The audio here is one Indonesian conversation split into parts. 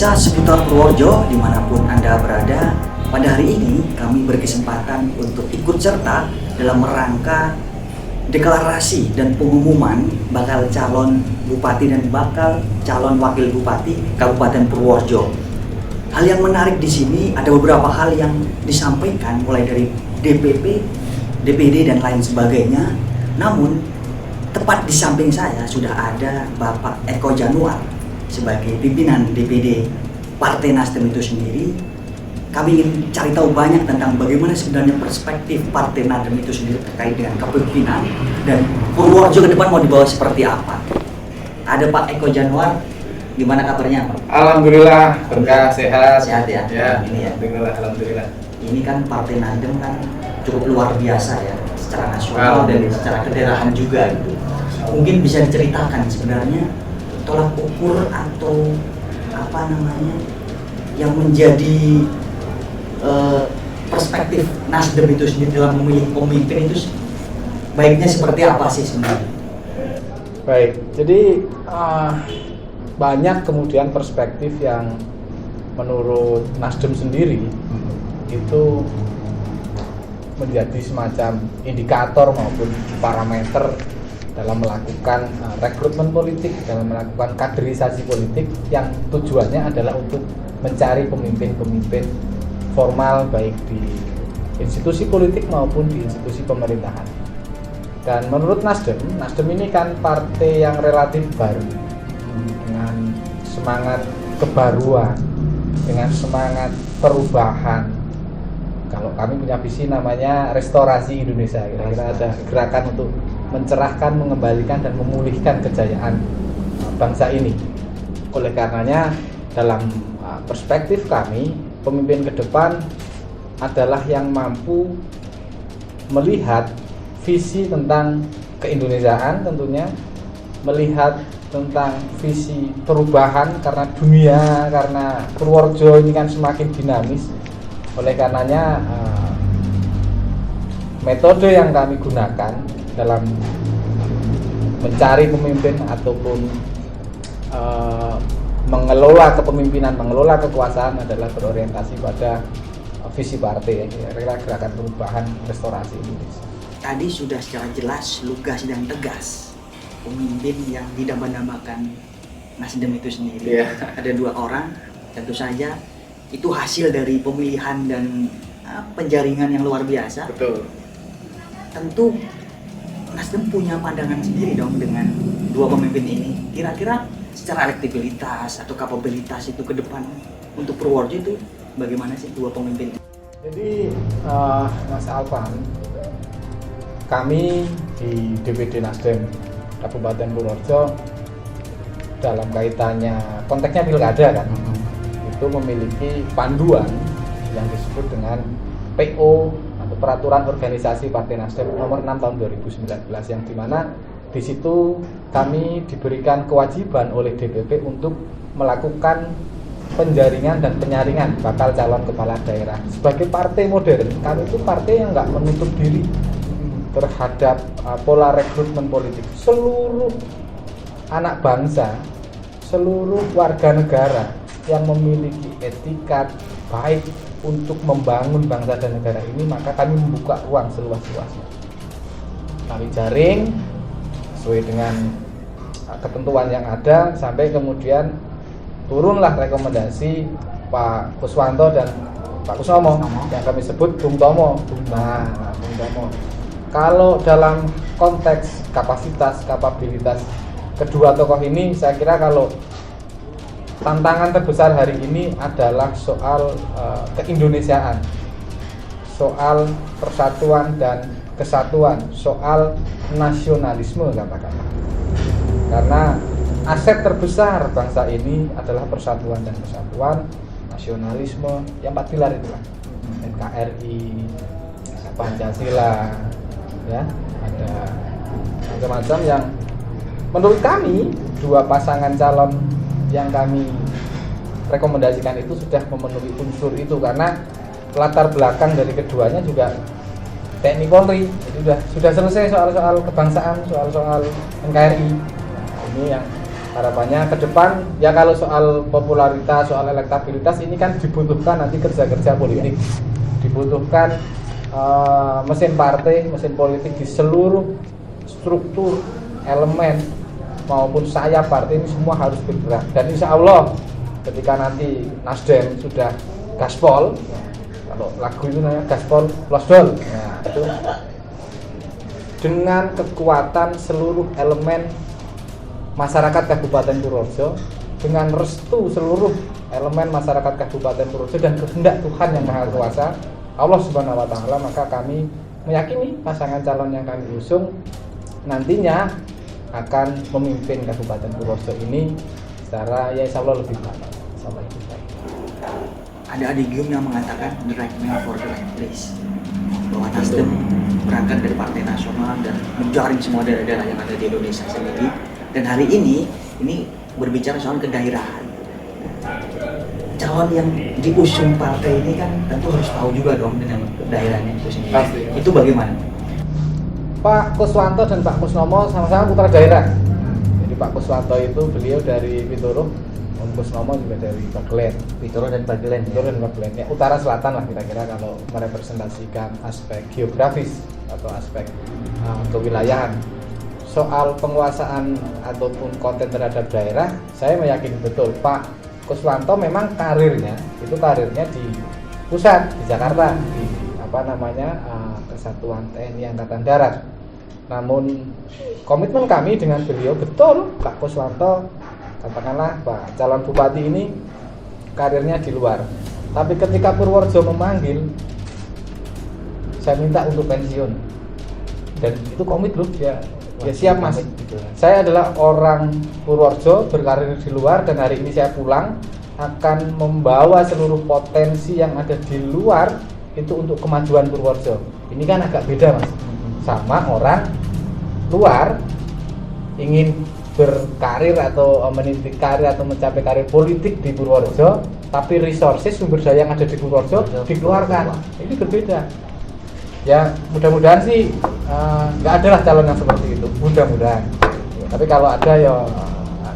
Pemirsa seputar Purworejo dimanapun Anda berada, pada hari ini kami berkesempatan untuk ikut serta dalam rangka deklarasi dan pengumuman bakal calon bupati dan bakal calon wakil bupati Kabupaten Purworejo. Hal yang menarik di sini ada beberapa hal yang disampaikan mulai dari DPP, DPD dan lain sebagainya. Namun tepat di samping saya sudah ada Bapak Eko Januar sebagai pimpinan DPD Partai Nasdem itu sendiri. Kami ingin cari tahu banyak tentang bagaimana sebenarnya perspektif Partai Nasdem itu sendiri terkait dengan kepemimpinan dan Purworejo ke depan mau dibawa seperti apa. Ada Pak Eko Januar, gimana kabarnya Pak? Alhamdulillah, berkah, sehat. Sehat ya? Ya, Ini ya. Alhamdulillah. Ini kan Partai Nasdem kan cukup luar biasa ya, secara nasional dan secara kedaerahan juga gitu. Mungkin bisa diceritakan sebenarnya tolak ukur atau apa namanya yang menjadi perspektif Nasdem itu sendiri dalam memilih pemimpin itu baiknya seperti apa sih sebenarnya? Baik, jadi banyak kemudian perspektif yang menurut Nasdem sendiri itu menjadi semacam indikator maupun parameter dalam melakukan rekrutmen politik, dalam melakukan kaderisasi politik yang tujuannya adalah untuk mencari pemimpin-pemimpin formal baik di institusi politik maupun di institusi pemerintahan. Dan menurut Nasdem ini kan partai yang relatif baru dengan semangat kebaruan, dengan semangat perubahan. Kalau kami punya visi namanya restorasi Indonesia, kira-kira ada gerakan untuk mencerahkan, mengembalikan dan memulihkan kejayaan bangsa ini. Oleh karenanya dalam perspektif kami, pemimpin ke depan adalah yang mampu melihat visi tentang keindonesiaan tentunya, melihat tentang visi perubahan karena dunia, karena Purworejo ini kan semakin dinamis. Oleh karenanya metode yang kami gunakan dalam mencari pemimpin ataupun mengelola kepemimpinan, mengelola kekuasaan adalah berorientasi pada visi partai, gerakan perubahan restorasi Indonesia. Tadi sudah secara jelas, lugas dan tegas pemimpin yang didambakan Nasdem itu sendiri. Ada 2 orang, tentu saja itu hasil dari pemilihan dan penjaringan yang luar biasa. Betul. Tentu Nasdem punya pandangan sendiri dong dengan 2 pemimpin ini. Kira-kira secara elektabilitas atau kapabilitas itu ke depan untuk Purworejo itu bagaimana sih 2 pemimpin? Jadi Mas Alvan, kami di DPD Nasdem Kabupaten Purworejo dalam kaitannya konteksnya pilkada kan, itu memiliki panduan yang disebut dengan PO atau Peraturan Organisasi Partai Nasdem nomor 6 tahun 2019, yang dimana di situ kami diberikan kewajiban oleh DPP untuk melakukan penjaringan dan penyaringan bakal calon kepala daerah. Sebagai partai modern, kami itu partai yang nggak menutup diri terhadap pola rekrutmen politik. Seluruh anak bangsa, seluruh warga negara yang memiliki etikat baik untuk membangun bangsa dan negara ini, maka kami membuka ruang seluas-luasnya. Kami jaring sesuai dengan ketentuan yang ada, sampai kemudian turunlah rekomendasi Pak Kuswanto dan Pak Kusnomo yang kami sebut Bung Tomo. Nah, Bung Tomo. Kalau dalam konteks kapasitas, kapabilitas kedua tokoh ini, saya kira kalau tantangan terbesar hari ini adalah soal keindonesiaan, soal persatuan dan kesatuan, soal nasionalisme katakanlah. Karena aset terbesar bangsa ini adalah persatuan dan kesatuan, nasionalisme, yang 4 pilar itulah. NKRI, Pancasila, ya, ada macam-macam yang menurut kami 2 pasangan calon yang kami rekomendasikan itu sudah memenuhi unsur itu, karena latar belakang dari keduanya juga TNI Polri. Jadi sudah selesai soal-soal kebangsaan, soal-soal NKRI. Nah, ini yang harapannya ke depan ya, kalau soal popularitas, soal elektabilitas ini kan dibutuhkan nanti kerja-kerja politik, dibutuhkan mesin partai, mesin politik di seluruh struktur, elemen maupun sayap partai ini semua harus bergerak. Dan insya Allah ketika nanti Nasdem sudah gaspol, kalau lagu itu namanya gaspol losdol, nah, itu dengan kekuatan seluruh elemen masyarakat Kabupaten Purworejo, dengan restu seluruh elemen masyarakat Kabupaten Purworejo dan kehendak Tuhan yang Maha Kuasa, Allah Subhanahu wa Ta'ala, maka kami meyakini pasangan calon yang kami usung nantinya akan memimpin Kabupaten Purworejo ini secara ya insya Allah lebih baik. Ada adigium yang mengatakan the right man for the right place, bahwa Nasdem berangkat dari Partai Nasional dan menjaring semua daerah-daerah yang ada di Indonesia sendiri. Dan hari ini berbicara soal kedaerahan. Calon yang diusung partai ini kan tentu harus tahu juga dong dengan daerahnya itu sendiri. Pasti. Itu bagaimana? Pak Kuswanto dan Pak Kusnomo sama-sama putra daerah. Jadi Pak Kuswanto itu beliau dari Pituruh, Om Kusnomo juga dari Bagelen. Pituruh dan Bagelen. Ya, utara selatan lah kira-kira kalau merepresentasikan aspek geografis atau aspek kewilayahan. Soal penguasaan ataupun konten terhadap daerah, saya meyakini betul Pak Kuswanto memang karirnya di pusat, di Jakarta, di Kesatuan TNI Angkatan Darat. Namun komitmen kami dengan beliau betul Pak Kuswanto, katakanlah Pak calon bupati ini karirnya di luar. Tapi ketika Purworejo memanggil, saya minta untuk pensiun. Dan itu komit loh ya siap Mas. Saya adalah orang Purworejo, berkarir di luar, dan hari ini saya pulang akan membawa seluruh potensi yang ada di luar itu untuk kemajuan Purworejo. Ini kan agak beda Mas, sama orang luar ingin berkarir atau meniti karir atau mencapai karir politik di Purworejo, tapi resources sumber daya yang ada di Purworejo dikeluarkan. Ini berbeda. Ya mudah-mudahan sih nggak ada lah calon yang seperti itu, mudah-mudahan. Tapi kalau ada ya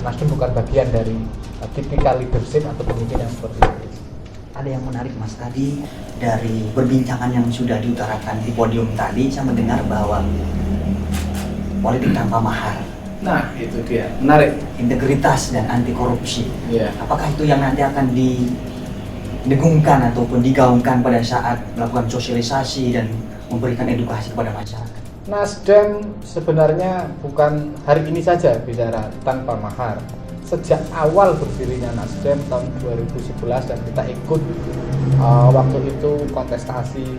Nasdem bukan bagian dari tipikal leadership atau pemimpin yang seperti itu. Ada yang menarik Mas, tadi dari perbincangan yang sudah diutarakan di podium tadi, saya mendengar bahwa politik tanpa mahar. Nah itu dia, menarik. Integritas dan anti korupsi. Yeah. Apakah itu yang nanti akan didengungkan ataupun digaungkan pada saat melakukan sosialisasi dan memberikan edukasi kepada masyarakat? Nasdem sebenarnya bukan hari ini saja bicara tanpa mahar. Sejak awal berdirinya Nasdem tahun 2011 dan kita ikut waktu itu kontestasi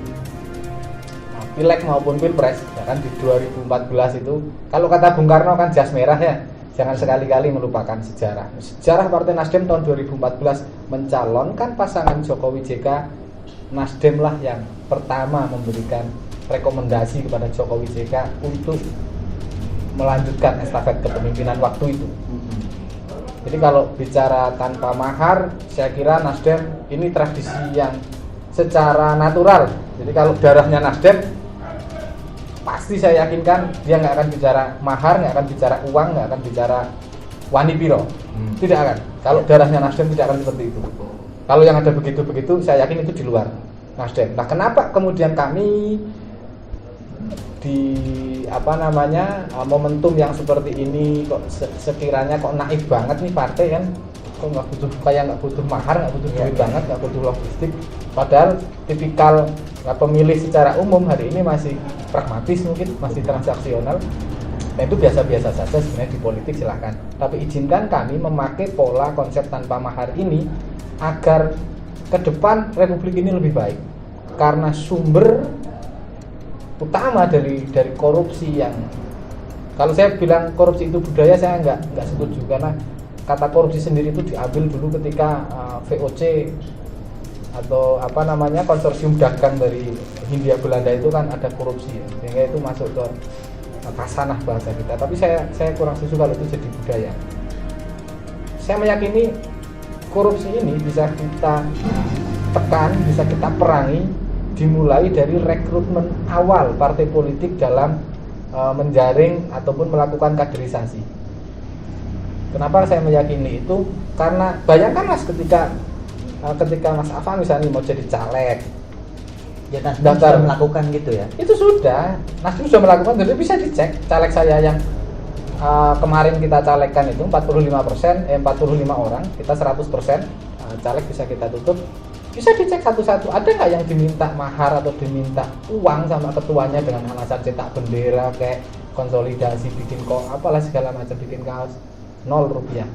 Pileg maupun Pilpres, ya kan di 2014 itu, kalau kata Bung Karno kan jas merah ya, jangan sekali-kali melupakan sejarah. Sejarah Partai Nasdem tahun 2014 mencalonkan pasangan Jokowi JK, Nasdem lah yang pertama memberikan rekomendasi kepada Jokowi JK untuk melanjutkan estafet kepemimpinan waktu itu. Jadi kalau bicara tanpa mahar, saya kira Nasdem ini tradisi yang secara natural. Jadi kalau darahnya Nasdem, pasti saya yakinkan dia nggak akan bicara mahar, nggak akan bicara uang, nggak akan bicara wani piro. Tidak akan. Kalau darahnya Nasdem tidak akan seperti itu. Kalau yang ada begitu-begitu, saya yakin itu di luar Nasdem. Nah, kenapa kemudian kami di momentum yang seperti ini kok sekiranya kok naif banget nih partai kan, kok nggak butuh mahar, nggak butuh duit banget, nggak butuh logistik, padahal tipikal pemilih secara umum hari ini masih pragmatis, mungkin masih transaksional. Nah itu biasa-biasa saja sebenarnya di politik, silahkan, tapi izinkan kami memakai pola konsep tanpa mahar ini agar ke depan Republik ini lebih baik, karena sumber utama dari korupsi yang, kalau saya bilang korupsi itu budaya, saya nggak setuju, karena kata korupsi sendiri itu diambil dulu ketika VOC atau konsorsium dagang dari Hindia Belanda itu kan ada korupsi, sehingga itu masuk ke kasanah bahasa kita. Tapi saya kurang setuju kalau itu jadi budaya. Saya meyakini korupsi ini bisa kita tekan, bisa kita perangi dimulai dari rekrutmen awal partai politik dalam menjaring ataupun melakukan kaderisasi. Kenapa saya meyakini itu? Karena bayangkan Mas ketika Mas Afan misalnya mau jadi caleg, Ya Nasdem daftar sudah melakukan gitu ya. itu sudah Nasdem sudah melakukan, jadi bisa dicek caleg saya yang kemarin kita calegkan itu 45%, 45 orang, kita 100%, caleg bisa kita tutup, bisa dicek satu-satu. Ada nggak yang diminta mahar atau diminta uang sama ketuanya dengan alasan cetak bendera, kayak konsolidasi, bikin apalah segala macam, bikin kaos, 0 rupiah.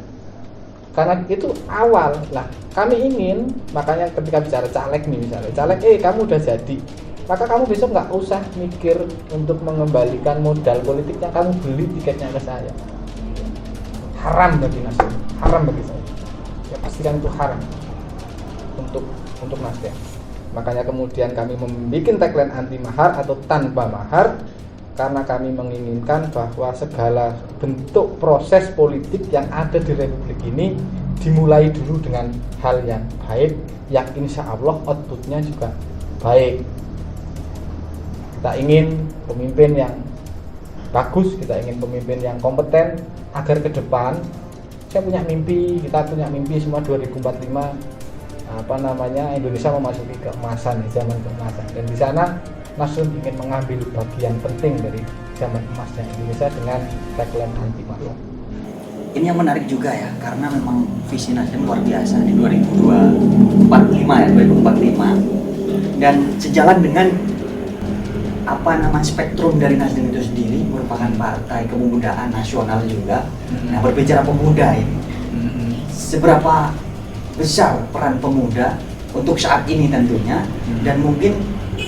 Karena itu awal lah. Kami ingin, makanya ketika bicara caleg nih misalnya, caleg, kamu udah jadi, maka kamu besok nggak usah mikir untuk mengembalikan modal politik yang kamu beli tiketnya ke saya. Haram bagi Nasdem, haram bagi saya. Ya pastikan itu haram untuk Nasdem. Makanya kemudian kami membuat tagline anti mahar atau tanpa mahar, karena kami menginginkan bahwa segala bentuk proses politik yang ada di Republik ini dimulai dulu dengan hal yang baik, yang insya Allah outputnya juga baik. Kita ingin pemimpin yang bagus, kita ingin pemimpin yang kompeten, agar ke depan kita punya mimpi semua 2045 Indonesia memasuki keemasan, zaman keemasan, dan di sana Nasdem ingin mengambil bagian penting dari zaman emasnya Indonesia dengan tagline anti mahar. Ini yang menarik juga ya, karena memang visi Nasdem luar biasa di 2045 dan sejalan dengan spektrum dari Nasdem itu sendiri, merupakan partai kepemudaan nasional juga. Nah, berbicara pemuda ini, seberapa besar peran pemuda untuk saat ini tentunya, dan mungkin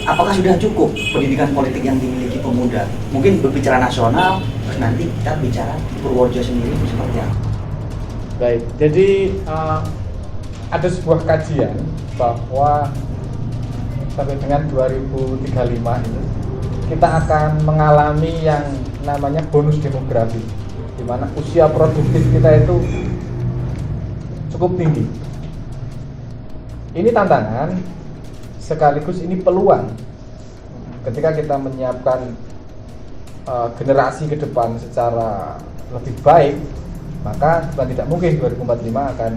apakah sudah cukup pendidikan politik yang dimiliki pemuda? Mungkin berbicara nasional, terus nanti kita bicara Purworejo sendiri seperti apa? Baik, jadi ada sebuah kajian bahwa sampai dengan 2035 ini kita akan mengalami yang namanya bonus demografi, di mana usia produktif kita itu cukup tinggi. Ini tantangan, sekaligus ini peluang. Ketika kita menyiapkan generasi ke depan secara lebih baik, maka bukan tidak mungkin 2045 akan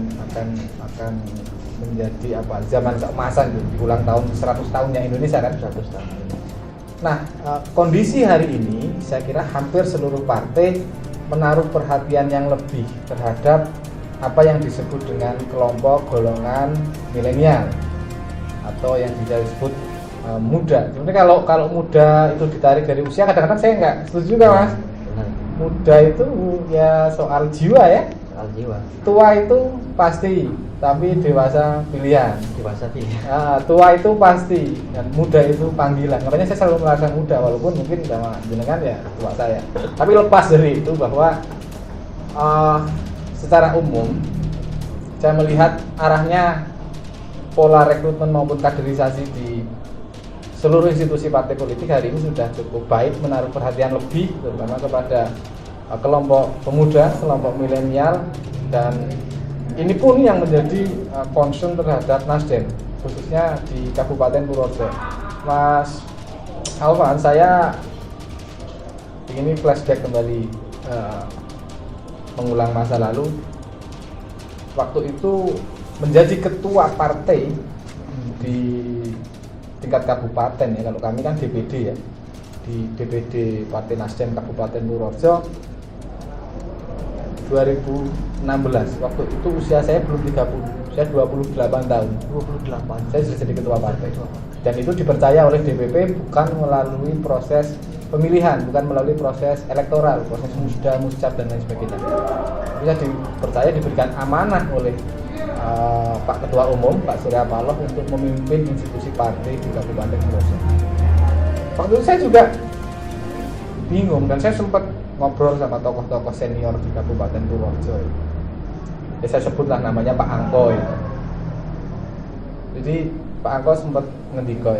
menjadi zaman keemasan di ulang tahun 100 tahunnya Indonesia kan, 100 tahun. Nah, kondisi hari ini saya kira hampir seluruh partai menaruh perhatian yang lebih terhadap apa yang disebut dengan kelompok golongan milenial atau yang bisa disebut muda. Sebenarnya kalau muda itu ditarik dari usia, kadang-kadang saya nggak setuju juga, Mas. Muda itu ya soal jiwa ya. Soal jiwa. Tua itu pasti, tapi dewasa pilihan. Dewasa pilihan. Tua itu pasti, dan muda itu panggilan. Makanya saya selalu merasa muda, walaupun mungkin sama jenengan ya tua saya. Tapi lepas dari itu bahwa secara umum saya melihat arahnya pola rekrutmen maupun kaderisasi di seluruh institusi partai politik hari ini sudah cukup baik, menaruh perhatian lebih terutama kepada kelompok pemuda, kelompok milenial, dan ini pun yang menjadi concern terhadap Nasdem khususnya di Kabupaten Purworejo. Mas Alvan, saya ingin flashback kembali, mengulang masa lalu. Waktu itu menjadi ketua partai di tingkat kabupaten ya, kalau kami kan DPD ya, di DPD Partai Nasdem Kabupaten Purworejo 2016. Waktu itu usia saya belum 30, saya 28 tahun. 28. Saya sudah jadi ketua partai. Dan itu dipercaya oleh DPP bukan melalui proses pemilihan, bukan melalui proses elektoral, proses musda, muscap dan lain sebagainya. Bisa dipercaya, diberikan amanah oleh Pak Ketua Umum, Pak Surya Paloh, untuk memimpin institusi partai di Kabupaten Purworejo. Waktu itu saya juga bingung, dan saya sempat ngobrol sama tokoh-tokoh senior di Kabupaten Purworejo. Ya, saya sebutlah namanya Pak Angko ya. Jadi Pak Angko sempat ngendiko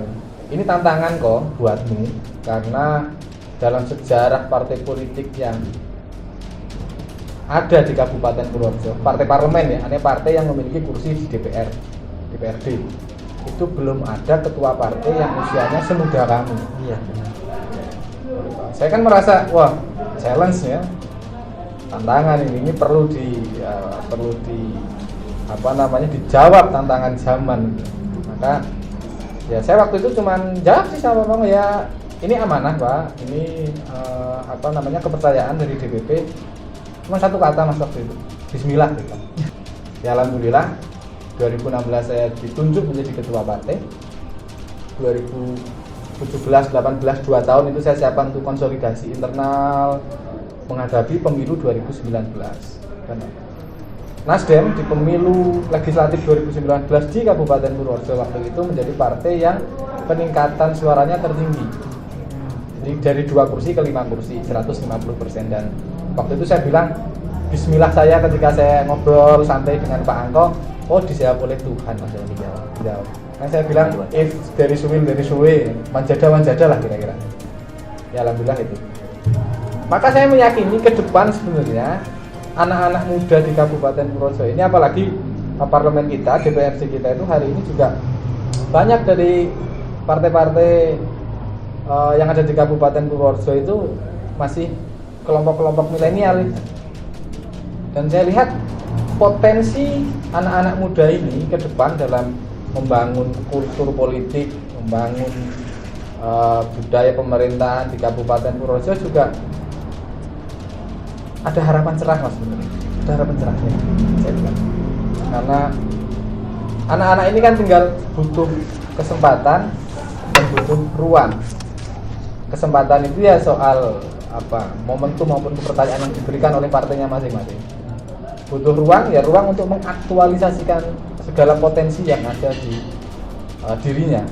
ini tantangan kok buatmu, karena dalam sejarah partai politik yang ada di Kabupaten Purworejo, partai parlemen ya, partai yang memiliki kursi di DPRD, itu belum ada ketua partai yang usianya semuda kamu. Iya. Saya kan merasa, wah, challenge ya. tantangan ini perlu dijawab tantangan zaman. Maka ya saya waktu itu cuman jawab sih sama Bang, ya ini amanah Pak, ini kepercayaan dari DPP. Cuma satu kata Mas waktu itu, Bismillah gitu. Ya alhamdulillah 2016 saya ditunjuk menjadi ketua partai. 2017, 18, 2 tahun itu saya siapkan untuk konsolidasi internal menghadapi pemilu 2019. Dan Nasdem di pemilu legislatif 2019 di Kabupaten Purworejo waktu itu menjadi partai yang peningkatan suaranya tertinggi. Jadi dari 2 kursi ke 5 kursi, 150%. Dan waktu itu saya bilang, Bismillah saya ketika saya ngobrol santai dengan Pak Angko, oh dijawab oleh Tuhan Mas yang dijawab. Nah saya bilang, if dari suwe, manjada lah kira-kira. Ya alhamdulillah itu. Maka saya meyakini ke depan sebenarnya anak-anak muda di Kabupaten Purworejo ini, apalagi parlemen kita, DPRD kita itu hari ini juga banyak dari partai-partai yang ada di Kabupaten Purworejo itu masih kelompok-kelompok milenial. Dan saya lihat potensi anak-anak muda ini ke depan dalam membangun kultur politik, membangun budaya pemerintahan di Kabupaten Purworejo juga ada harapan cerah Mas sebenarnya. Ada harapan cerahnya saya bilang. Karena anak-anak ini kan tinggal butuh kesempatan dan butuh ruang. Kesempatan itu ya soal momentum maupun kepercayaan yang diberikan oleh partainya masing-masing. Butuh ruang, ya ruang untuk mengaktualisasikan segala potensi yang ada di dirinya.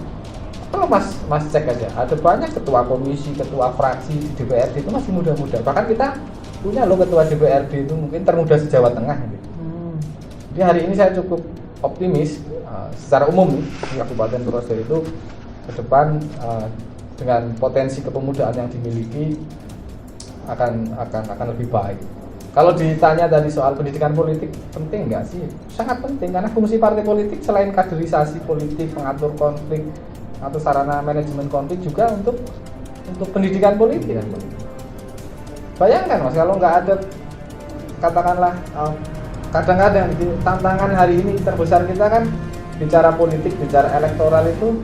Kalau mas cek aja, ada banyak ketua komisi, ketua fraksi di DPRD itu masih muda-muda. Bahkan kita punya loh ketua DPRD itu mungkin termuda se-Jawa Tengah gitu. Jadi hari ini saya cukup optimis secara umum di Kabupaten Purworejo itu ke depan dengan potensi kepemudaan yang dimiliki akan lebih baik. Kalau ditanya tadi soal pendidikan politik penting nggak sih? Sangat penting, karena fungsi partai politik selain kaderisasi politik, mengatur konflik atau sarana manajemen konflik juga untuk pendidikan politik. Bayangkan Mas, kalau nggak ada, katakanlah kadang-kadang tantangan hari ini terbesar kita kan bicara politik, bicara elektoral itu,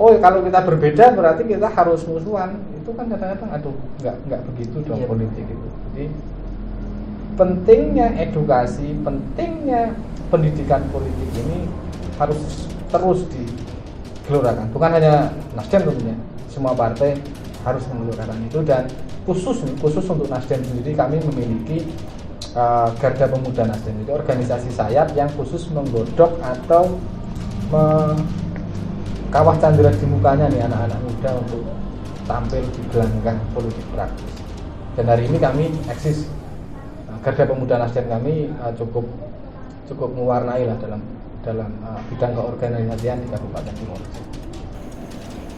kalau kita berbeda berarti kita harus musuhan. Itu kan kadang-kadang nggak begitu dong politik itu. Jadi pentingnya edukasi, pentingnya pendidikan politik ini harus terus digelurakan. Bukan hanya Nasdem tentunya, semua partai harus menggelurakan itu. Dan khusus untuk Nasdem sendiri kami memiliki Garda Pemuda Nasdem, itu organisasi sayap yang khusus menggodok atau kawah candera di mukanya nih anak-anak muda untuk tampil di gelanggang politik praktis. Dan hari ini kami eksis. Garda Pemuda Nasdem kami cukup mewarnai lah dalam bidang keorganisasian di Kabupaten Purworejo.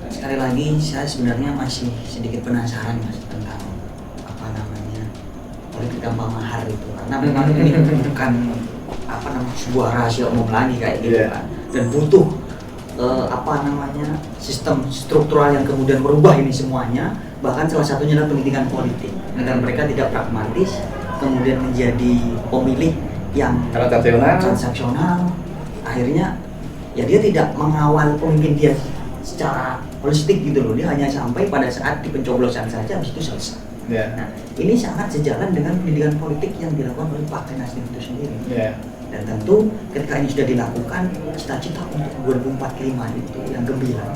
Sekali lagi saya sebenarnya masih sedikit penasaran Mas tentang politik tanpa mahar itu, karena memang ini bukan sebuah rahasia umum lagi kayak gitu kan, dan butuh sistem struktural yang kemudian merubah ini semuanya. Bahkan salah satunya adalah pendidikan politik agar mereka tidak pragmatis, kemudian menjadi pemilih yang transaksional. Akhirnya ya dia tidak mengawal pemimpin dia secara holistik gitu loh, dia hanya sampai pada saat di pencoblosan saja, habis itu selesai. Nah, ini sangat sejalan dengan pendidikan politik yang dilakukan oleh Partai Nasdem itu sendiri. Dan tentu ketika ini sudah dilakukan, cita-cita untuk 2045 itu yang gembira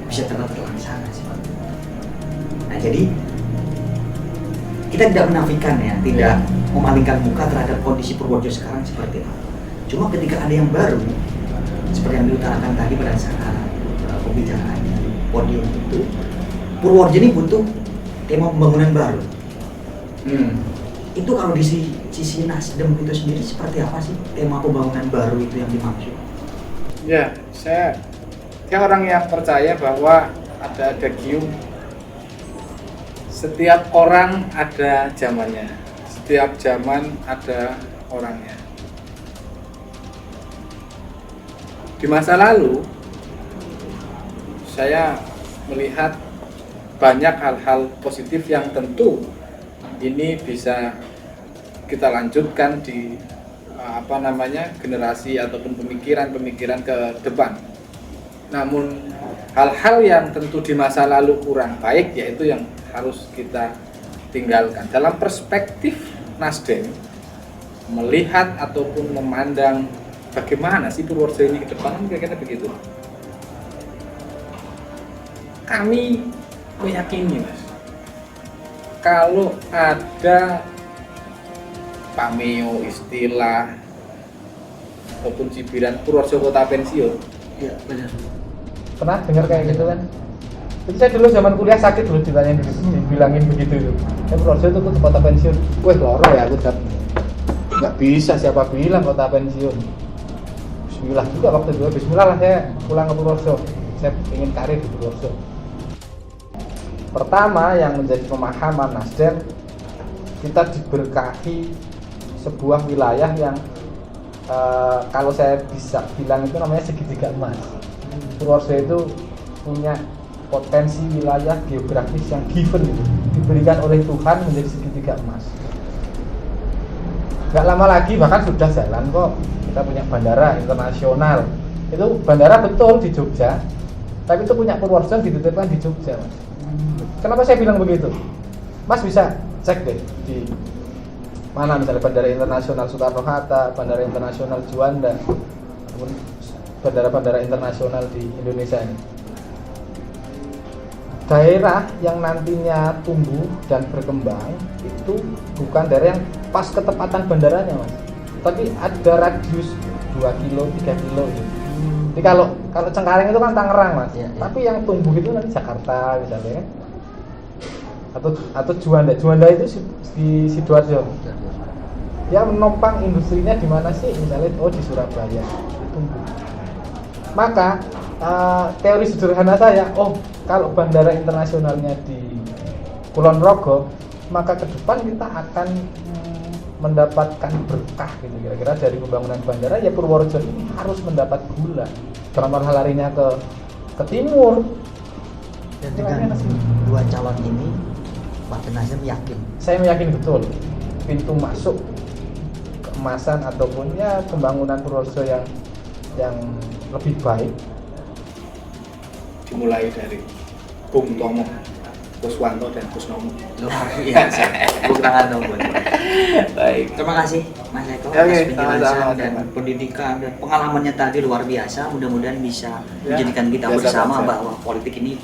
bisa terlaksana sih. Nah, jadi kita tidak menafikan ya, tidak memalingkan muka terhadap kondisi Purworejo sekarang seperti itu. Cuma ketika ada yang baru, seperti yang diutarakan tadi pada saat pembicaraan podium itu, Purworejo ini butuh tema pembangunan baru. Itu kalau di sisi Nasdem itu sendiri seperti apa sih tema pembangunan baru itu yang dimaksud? Ya, saya orang yang percaya bahwa ada adagium, setiap orang ada zamannya, setiap zaman ada orangnya. Di masa lalu saya melihat banyak hal-hal positif yang tentu ini bisa kita lanjutkan di generasi ataupun pemikiran ke depan. Namun hal-hal yang tentu di masa lalu kurang baik yaitu yang harus kita tinggalkan. Dalam perspektif Nasdem melihat ataupun memandang bagaimana sih Purworejo ini ke depan, kira-kira begitu. Kami meyakini, Mas, kalau ada pameo istilah ataupun cibiran Purworejo kota pensiun. Iya, benar. Pernah dengar kayak gitu kan? Itu saya dulu zaman kuliah sakit dulu dibilangin begitu itu. Purworejo itu kota pensiun. Wih, loro ya aku jawab. Nggak bisa, siapa bilang kota pensiun. Bismillah juga waktu itu. Bismillah lah saya pulang ke Purworejo. Saya ingin karir di Purworejo. Pertama yang menjadi pemahaman Nasdem, kita diberkahi sebuah wilayah yang kalau saya bisa bilang itu namanya segitiga emas. Purworejo itu punya potensi wilayah geografis yang given gitu, diberikan oleh Tuhan menjadi segitiga emas. Gak lama lagi bahkan sudah jalan kok, kita punya bandara internasional. Itu bandara betul di Jogja, tapi itu punya Purworejo dititipkan di Jogja, Mas. Kenapa saya bilang begitu? Mas bisa cek deh di mana misalnya bandara internasional Soekarno-Hatta, bandara internasional Juanda, ataupun bandara-bandara internasional di Indonesia ini. Daerah yang nantinya tumbuh dan berkembang itu bukan daerah yang pas ketepatan bandaranya, Mas, tapi ada radius 2 kilo, 3 kilo gitu. Jadi kalau Cengkareng itu kan Tangerang, Mas, Ya. tapi yang tumbuh itu nanti Jakarta misalnya kan, atau Juanda itu di Sidoarjo. Dia menopang industrinya di mana sih? Misalnya di Surabaya itu tumbuh. Maka teori sederhana saya, kalau bandara internasionalnya di Kulon Progo, maka ke depan kita akan mendapatkan berkah gitu kira-kira dari pembangunan bandara. Ya Purworejo ini harus mendapat gula. Dalam hal larinya ke timur. Dan dengan dua calon ini, Partai Nasdem yakin. Saya meyakini betul pintu masuk keemasan ataupun ya pembangunan Purworejo yang lebih baik dimulai dari Bung Tomo, Kuswanto dan Kusnomo. Luar biasa. Bung Tangan. Baik. Terima kasih Mas Eko Oke, atas penjelasan sama-sama. dan pendidikan dan pengalamannya tadi luar biasa. Mudah-mudahan bisa menjadikan kita biasa bersama bangsa. bahwa politik ini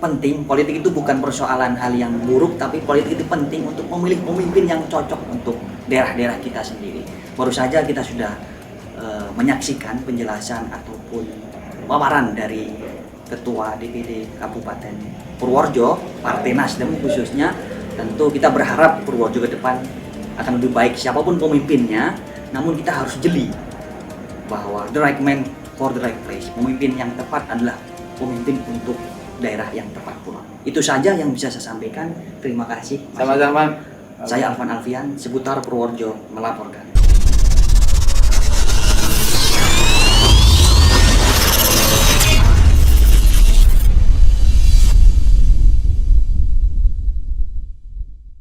penting. Politik itu bukan persoalan hal yang buruk, tapi politik itu penting untuk memilih pemimpin yang cocok untuk daerah-daerah kita sendiri. Baru saja kita sudah menyaksikan penjelasan ataupun paparan dari Ketua DPD Kabupaten Purworejo, Partai Nasdem khususnya. Tentu kita berharap Purworejo ke depan akan lebih baik siapapun pemimpinnya, namun kita harus jeli bahwa the right man for the right place. Pemimpin yang tepat adalah pemimpin untuk daerah yang tepat pula. Itu saja yang bisa saya sampaikan. Terima kasih. Sama-sama. Saya Alvan Alfian, seputar Purworejo melaporkan.